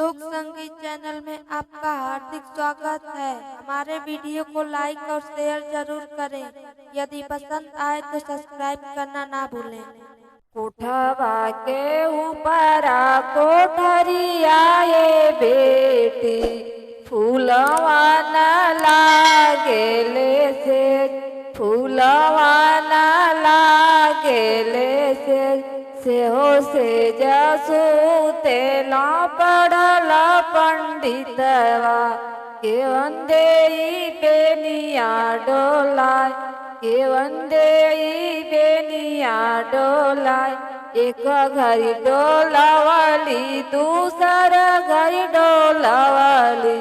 लोक संगीत चैनल में आपका हार्दिक स्वागत है। हमारे वीडियो को लाइक और शेयर जरूर करें। यदि पसंद आए तो सब्सक्राइब करना ना भूलें। कोठवा के ऊपर कोठरिया ये बेटी फूलवा न लागेले से फूलवा न लागेले से हो से जसू तेला पड़ल पंडितवा के वंदे बेनिया डोलाय के वंदे बेनिया डोलाय एक घड़ी डोलावाली दूसर घड़ी डोलावाली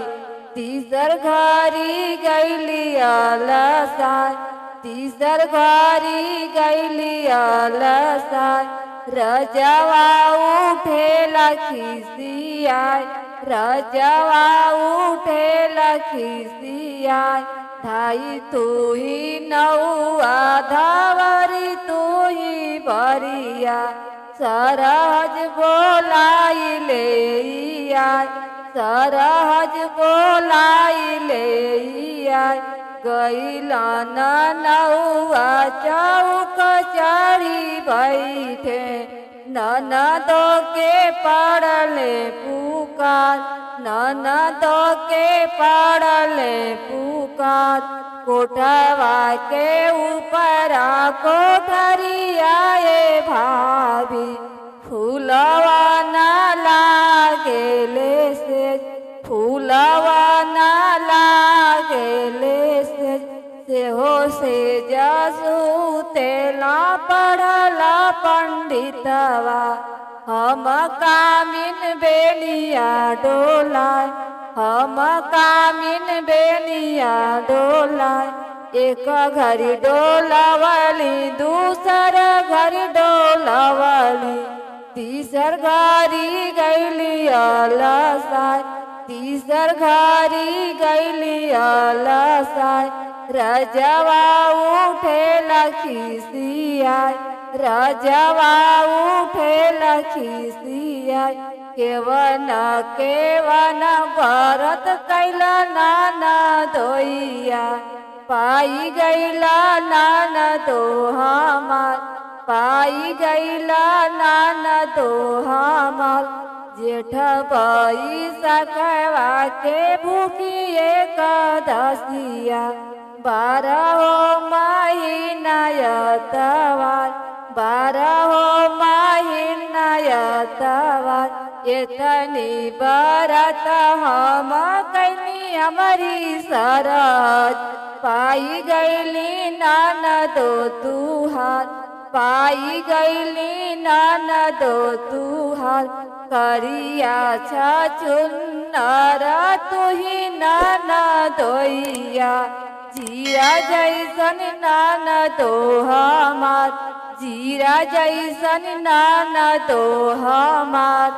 तीसर घड़ी गैली अलसाय तीसर घड़ी गैली अलसाय रजवा उठेला खिसियाय रजवा उठेला खिसियाय धाई तू ही नौआ धावरी तू ही बरिया सरहज बोलाई ले आय सरहज बोलाई ले आय गैला नौआ चौक चढ़ी बैठे ननदो के पड़ले पुकार ननदो के पड़ले पुकार कोठवा के ऊपर कोठरिया ये भाभी फूलवा न लागेले से फूलवा न लागेले से हो से जसू तेला पड़ला पंडितवा हम कामिन बेनिया डोलाय हम कामिन बेनिया डोलाय एक घड़ी डोलावाली दूसर घड़ी डोलावाली तीसर घड़ी गैली अलसाय तीसर घड़ी गैली अलसाय रजवा उठेला खिसियाय रजवा उठेला खिसियाय केवन भरत कैला नाना दोइया पाई गैला नाना दो हमार पाई गैला नाना दो हमार जेठ बई सकवा के भूखी एकादशिया 12 महीना यतवार 12 महीना यतवार इतनी बरत हम कैनी हमारी सरज पाई गैली ननदो तुहार पाई गैली ननदो तुहार करिया छुन्नर तुही ननदोइया जीरा जैसन ननदो हमार जीरा जैसन ननदो हमार